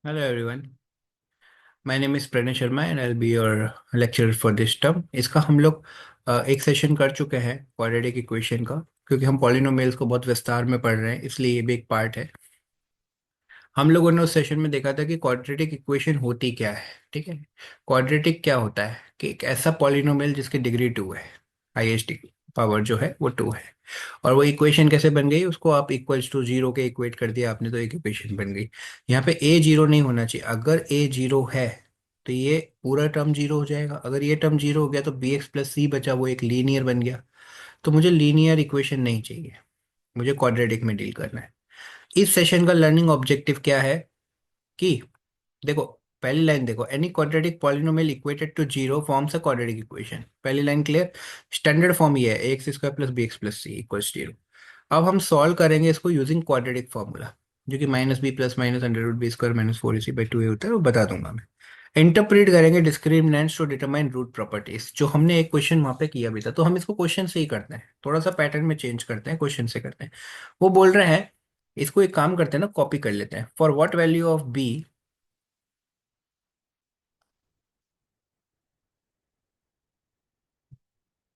Hello everyone. My name is Pranay Sharma and I'll be your lecturer for this term. इसका हम लोग एक session कर चुके हैं क्वाड्रेटिक इक्वेशन का, क्योंकि हम पॉलिनोमियल्स को बहुत विस्तार में पढ़ रहे हैं, इसलिए ये भी एक पार्ट है। हम लोगों ने उस सेशन में देखा था कि क्वाड्रेटिक इक्वेशन होती क्या है। ठीक है, क्वाड्रेटिक क्या होता है कि एक ऐसा पॉलिनोमियल जिसकी डिग्री 2 है, हाईएस्ट पावर जो है वो 2 है। और वो इक्वेशन कैसे बन गई, उसको आप इक्वल्स टू जीरो के इक्वेट कर दिया आपने तो एक इक्वेशन बन गई। यहाँ पे ए जीरो नहीं होना चाहिए। अगर ए जीरो है तो ये पूरा टर्म जीरो हो जाएगा। अगर ये टर्म जीरो हो गया तो बी एक्स प्लस सी बचा, वो एक लीनियर बन गया। तो मुझे लीनियर इक्वेशन नहीं चाहिए, मुझे क्वाड्रेटिक में डील करना है। इस सेशन का लर्निंग ऑब्जेक्टिव क्या है कि देखो, पहली लाइन देखो, any quadratic polynomial equated to zero forms a quadratic equation. पहली लाइन क्लियर। स्टैंडर्ड फॉर्म ये है, a x square plus b x plus c equals zero. अब हम सॉल्व करेंगे इसको यूजिंग क्वाड्रेटिक फॉर्मूला, जो कि minus B plus minus under root B square minus four AC by two A होता है, वो बता दूंगा मैं। इंटरप्रेट करेंगे discriminants to determine root properties, जो हमने एक क्वेश्चन वहां पे किया भी था। तो हम इसको क्वेश्चन से ही करते हैं, थोड़ा सा पैटर्न में चेंज करते हैं, क्वेश्चन से करते हैं। वो बोल रहे हैं, इसको एक काम करते हैं ना, कॉपी कर लेते हैं। For what value of B,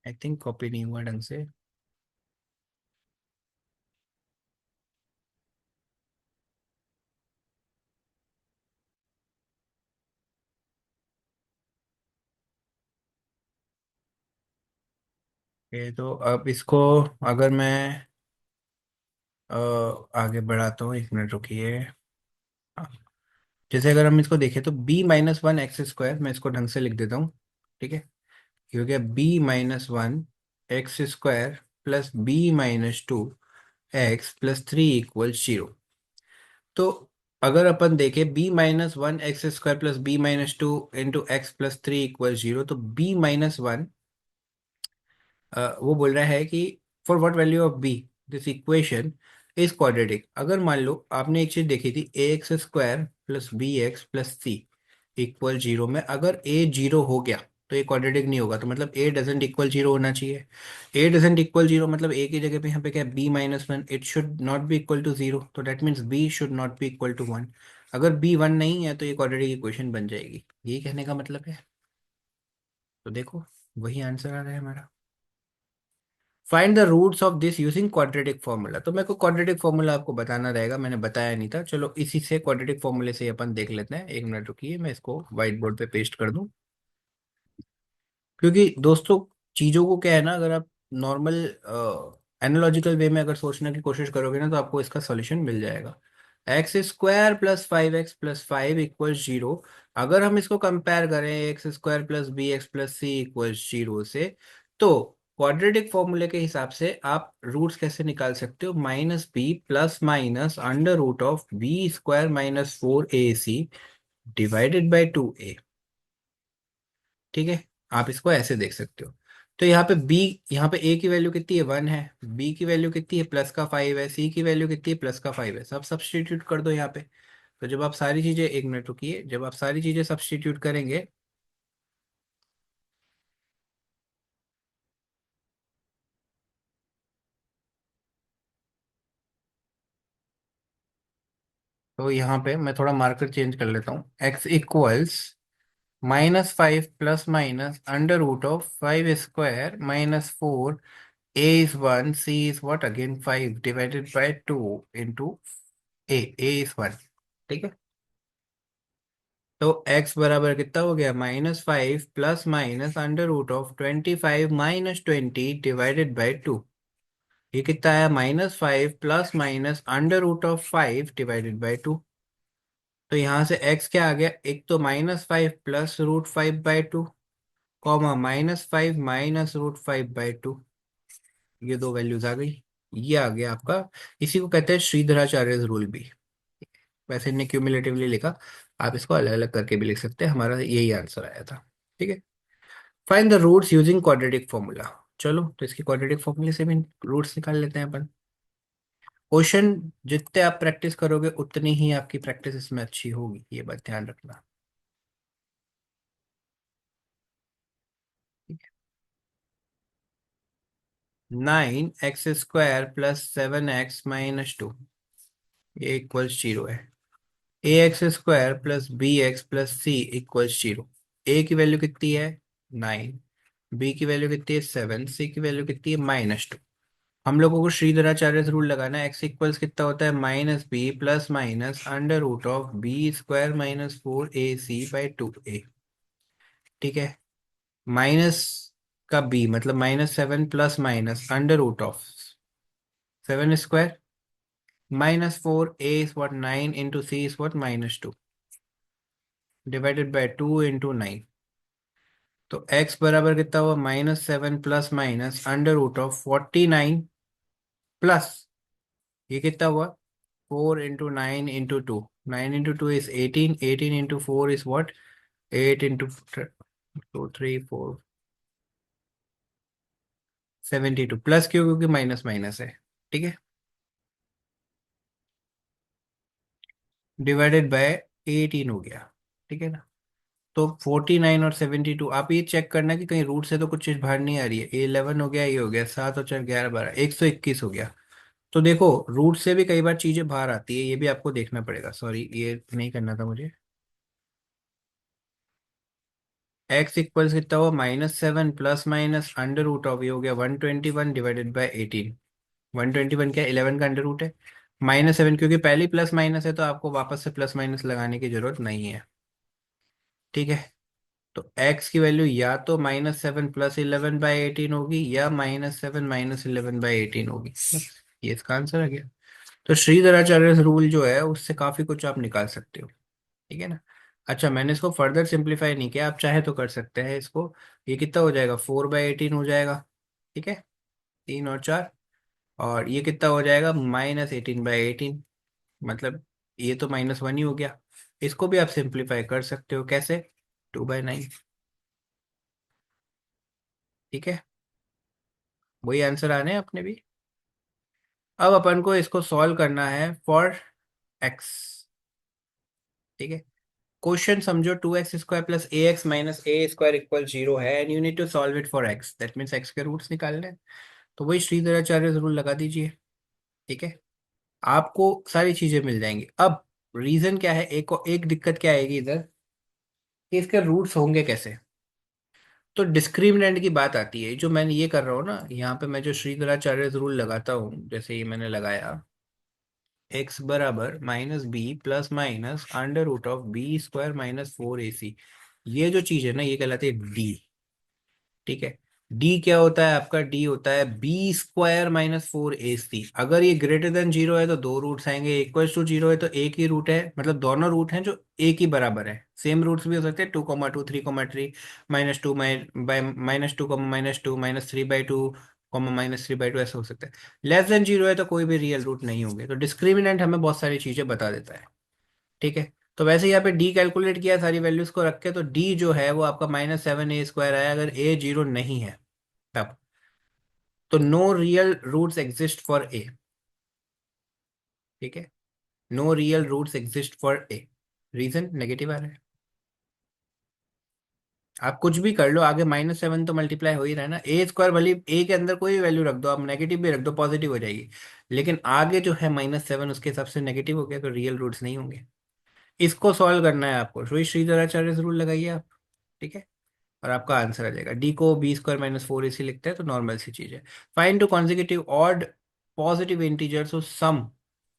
I think copy नहीं हुआ ढंग से। ये तो अब इसको अगर मैं अ, आगे बढ़ाता हूँ, एक मिनट रुकिए। हाँ, जैसे अगर हम इसको देखें तो B minus one x square, मैं इसको ढंग से लिख देता हूँ। ठीक है, ये हो गया b minus one x square plus b minus two x plus three equal zero. तो अगर अपन देखें b minus one x square plus b minus two into x plus three equal zero, तो बी माइनस वन, वो बोल रहा है कि for what value of b this equation is quadratic. अगर मान लो आपने एक चीज देखी थी, a x square plus b x plus c equal zero में अगर ए जीरो हो गया तो ये क्वाड्रेटिक नहीं होगा। तो मतलब ए डजेंट इक्वल जीरो होना चाहिए। ए डजेंट इक्वल जीरो मतलब ए की जगह पे यहाँ पे क्या है, B minus one, it should not be equal to zero, तो that means B should not be equal to one. अगर बी वन नहीं है तो ये क्वाड्रेटिक इक्वेशन बन जाएगी, यही कहने का मतलब है। तो देखो, वही आंसर आ रहा है हमारा। Find the roots of this using quadratic formula. तो मेरे को क्वाड्रेटिक फॉर्मूला आपको बताना रहेगा, मैंने बताया नहीं था। चलो इसी से, क्वाड्रेटिक फॉर्मूले से ही अपन देख लेते हैं। एक मिनट रुकिए, मैं इसको व्हाइट बोर्ड पे पेस्ट कर दूं। क्योंकि दोस्तों, चीजों को क्या है ना, अगर आप नॉर्मल एनालॉजिकल वे में अगर सोचने की कोशिश करोगे ना, तो आपको इसका सॉल्यूशन मिल जाएगा। X square plus five x plus five equal zero. अगर हम इसको कंपेयर करें x square plus b x plus c equal zero से, तो क्वाड्रेटिक फॉर्मूले के हिसाब से आप रूट्स कैसे निकाल सकते हो, minus B plus minus under root of b square minus four a c divided by two a. ठीक है, आप इसको ऐसे देख सकते हो। तो यहाँ पे बी, यहाँ पे ए की वैल्यू कितनी है, वन है। बी की वैल्यू कितनी है, प्लस का फाइव है। सी की वैल्यू कितनी है, प्लस का फाइव है। सब सब्स्टिट्यूट कर दो यहाँ पे। तो जब आप सारी चीजें, एक मिनट रुकिए, जब आप सारी चीजें सब्स्टिट्यूट करेंगे, तो यहाँ पे मैं थोड़ा मार्कर चेंज कर लेता हूँ। X equals minus five plus minus under root of five square minus four, A is one, C is what again five divided by two into A is one. ठीक है, तो x बराबर कितना हो गया, minus five plus minus under root of twenty five minus twenty divided by two. ये कितना आया, minus five plus minus under root of five divided by two. तो यहाँ से x क्या आ गया, एक तो minus five plus root five by two, comma minus five minus root five by two. ये दो वैल्यूज आ गई। ये आ गया आपका, इसी को कहते हैं श्रीधराचार्य रूल भी। वैसे इन्हें क्यूमुलेटिवली लिखा, आप इसको अलग अलग करके भी लिख सकते हैं, हमारा यही आंसर आया था। ठीक है, find the roots using quadratic formula. चलो, तो इसकी क्वाड्रेटिक फॉर्मूले से भी रूट्स निकाल लेते हैं अपन। क्वेश्चन जितने आप प्रैक्टिस करोगे उतनी ही आपकी प्रैक्टिस इसमें अच्छी होगी, ये बात ध्यान रखना। Nine x square plus seven x minus two, ये इक्वल्स जीरो है। ax² plus bx plus c equals 0। ए की वैल्यू कितनी है? 9। बी की वैल्यू कितनी है? 7। सी की वैल्यू कितनी है? -2। हम लोगों को श्रीधराचार्य रूल लगाना है। एक्स इक्वल्स कितना होता है? -b plus minus √b² -4ac/2a। ठीक है। माइनस का b मतलब -7 plus minus √7² -4a is what? 9 into c is what? -2 divided by 2 into 9। तो x बराबर कितना हुआ? -7 प्लस माइनस √49 प्लस ये कितना हुआ? 4 into 9 into 2। 9 into 2 is 18। 18 into 4 is what? 8 into 2 3 4 72 plus क्यों? क्योंकि माइनस माइनस है। ठीक है। डिवाइडेड बाय 18 हो गया। ठीक है ना। तो 49 और 72 आप ये चेक करना कि कहीं रूट से तो कुछ चीज बाहर नहीं आ रही है। 11 हो गया, ये हो गया 7 और 4 11 12 121 हो गया। तो देखो रूट से भी कई बार चीजें बाहर आती है, ये भी आपको देखना पड़ेगा। सॉरी ये नहीं करना था मुझे। एक्स इक्वल्स कितना हुआ? -7 प्लस माइनस ये हो गया 121 डिवाइडेड बाई 18। 121 क्या? 11 का अंडर रूट है। -7 क्योंकि पहले प्लस माइनस है तो आपको वापस से प्लस माइनस लगाने की जरूरत नहीं है। ठीक है। तो x की वैल्यू या तो -7 प्लस 11/18 होगी या -7 -11/18 होगी, बस ये इसका आंसर आ गया। तो श्रीधराचार्य रूल जो है उससे काफी कुछ आप निकाल सकते हो। ठीक है ना। अच्छा मैंने इसको फर्दर सिंप्लीफाई नहीं किया, आप चाहे तो कर सकते हैं इसको। ये कितना हो जाएगा? 4/18 हो जाएगा। ठीक है। 3 और 4। और ये कितना हो जाएगा? -18/18। मतलब ये तो -1 ही हो गया। इसको भी आप सिंप्लीफाई कर सकते हो। कैसे? 2/9। ठीक है। वही आंसर आने हैं अपने भी। अब अपन को इसको सॉल्व करना है फॉर एक्स। ठीक है। क्वेश्चन समझो 2x² plus ax minus a² equal 0 है and you need to solve it for x। That means x के रूट्स निकालने हैं। तो वही श्रीधराचार्य रूल लगा दीजिए। ठीक है। आपको सारी चीजें मिल जाएंगी। अब रीजन क्या है? एक दिक्कत क्या आएगी इधर कि इसके रूट्स होंगे कैसे। तो डिस्क्रिमिनेंट की बात आती है। जो मैंने ये कर रहा हूँ ना, यहाँ पे मैं जो श्रीधराचार्य रूल लगाता हूँ, जैसे ये मैंने लगाया x बराबर -b plus minus √b² -4ac। ये जो चीज है ना ये कहलाती है डी। ठीक है। डी क्या होता है आपका? डी होता है b² -4ac। अगर ये ग्रेटर देन 0 है तो दो रूट्स आएंगे, इक्वल टू 0 है तो एक ही रूट है। मतलब दोनों रूट हैं जो एक ही बराबर है। सेम रूट्स भी हो सकते हैं 2,2 3,3 -2 बाय -2 -2 -3/2 -3/2 ऐसा हो सकता है। लेस देन 0 है तो कोई भी रियल रूट नहीं होंगे। तो डिस्क्रिमिनेंट हमें बहुत सारी चीजें बता देता है। ठीक है। तो वैसे यहाँ पे डी कैलकुलेट किया सारी वैल्यूज को रख के, तो डी जो है वो आपका -7a² आया अगर ए 0 नहीं है तब। तो no real roots exist for a. ठीक है। No real roots exist for a. Reason negative आ रहा है। आप कुछ भी कर लो आगे, -7 तो मल्टीप्लाई हो ही रहा है ना। a² भले ए के अंदर कोई भी वैल्यू रख दो, आप नेगेटिव भी रख दो पॉजिटिव हो जाएगी। लेकिन आगे जो है -7 उसके हिसाब से नेगेटिव हो गया तो रियल रूट्स नहीं होंगे। इसको सॉल्व करना है आपको। वही श्रीधराचार्य रूल लगाइए आप। ठीक है। और आपका आंसर आ जाएगा। डी को b² -4ac लिखते हैं तो नॉर्मल सी चीज है। Find two consecutive odd positive integers sum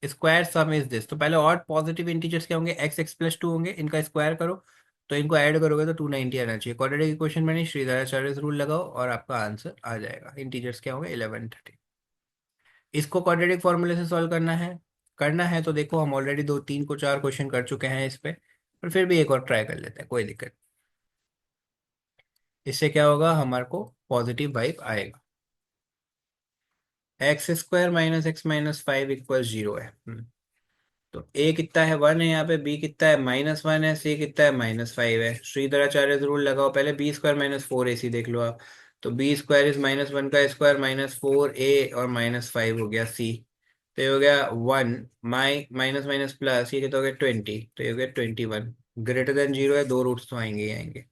square sum is this. तो पहले ऑड पॉजिटिव इंटीजर्स क्या होंगे? x+2 होंगे, इनका स्क्वायर करो। तो इनको ऐड करोगे तो 290 आना चाहिए। क्वाड्रेटिक इक्वेशन में नहीं, श्रीधराचार्य रूल लगाओ और आपका आंसर आ जाएगा। इंटीजर्स क्या होंगे? 11 13। इसको क्वाड्रेटिक फॉर्मूले से सॉल्व करना है तो देखो हम ऑलरेडी 2 3 4 क्वेश्चन कर चुके हैं इस पे। पर फिर भी एक और ट्राई कर लेते हैं, कोई दिक्कत। इससे क्या होगा? हमारे को पॉजिटिव वाइब आएगा। x² -x−5 इक्वल 0 है। तो a कितना है? 1 है यहाँ पे। b कितना है? -1 है। c कितना है? -5 है। श्रीधराचार्य रूल लगाओ पहले। b² -4ac देख लो आप। तो b² इज -1 का स्क्वायर -4a और -5 हो गया c। तो ये हो गया 1 माइनस माइनस प्लस, ये कितना हो गया? 20। तो ये हो गया 21। ग्रेटर देन 0 है, दो रूट्स तो आएंगे ही आएंगे।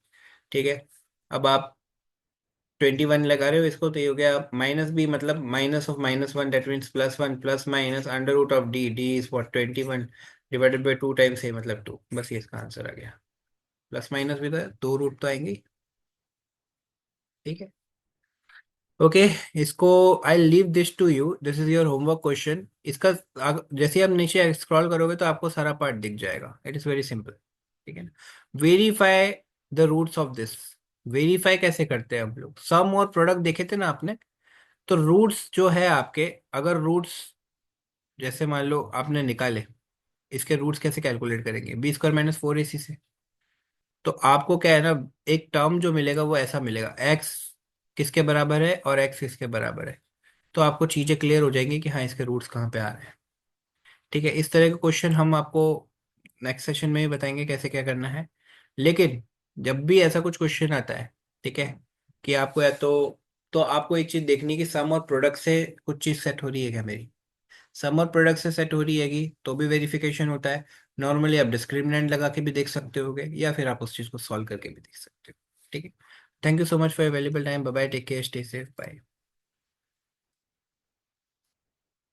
ठीक है। अब आप 21 लगा रहे हो इसको तो ये हो गया -b मतलब -(-1) that means +1 plus minus √(d) d is what? 21। Divided by 2 times a मतलब 2, बस ये इसका आंसर आ गया। प्लस माइनस भी तो है, 2 रूट तो आएंगे ही। ठीक है। ओके। इसको I leave this to you, this is your homework question. इसका जैसे ही आप नीचे स्क्रॉल करोगे तो आपको सारा पार्ट दिख जाएगा। It is very simple. ठीक है ना। Verify the roots of this. Verify कैसे करते हैं हम लोग? सम और प्रोडक्ट देखे थे ना आपने? तो रूट्स जो है आपके, अगर रूट्स जैसे मान लो आपने निकाले, इसके रूट्स कैसे कैलकुलेट करेंगे? B² - 4AC से। तो आपको क्या है ना, एक टर्म जो मिलेगा वो ऐसा मिलेगा, एक्स किसके बराबर है और एक्स किसके बराबर है। तो आपको चीजें क्लियर हो जाएंगी कि हाँ इसके रूट्स कहाँ पे आ रहे हैं। ठीक है। इस तरह के क्वेश्चन हम आपको नेक्स्ट सेशन में ही बताएंगे कैसे क्या करना है। लेकिन जब भी ऐसा कुछ क्वेश्चन आता है, ठीक है, कि आपको या तो आपको एक चीज देखनी है कि सम और प्रोडक्ट से कुछ चीज सेट हो रही है क्या मेरी। सम और प्रोडक्ट से सेट हो रही हैगी तो भी वेरिफिकेशन होता है। नॉर्मली आप डिस्क्रिमिनेंट लगा के भी देख सकते होगे, या फिर आप उस चीज को सॉल्व करके भी देख सकते हो। ठीक है। Thank you so much for your valuable time. Bye bye, take care, stay safe, bye.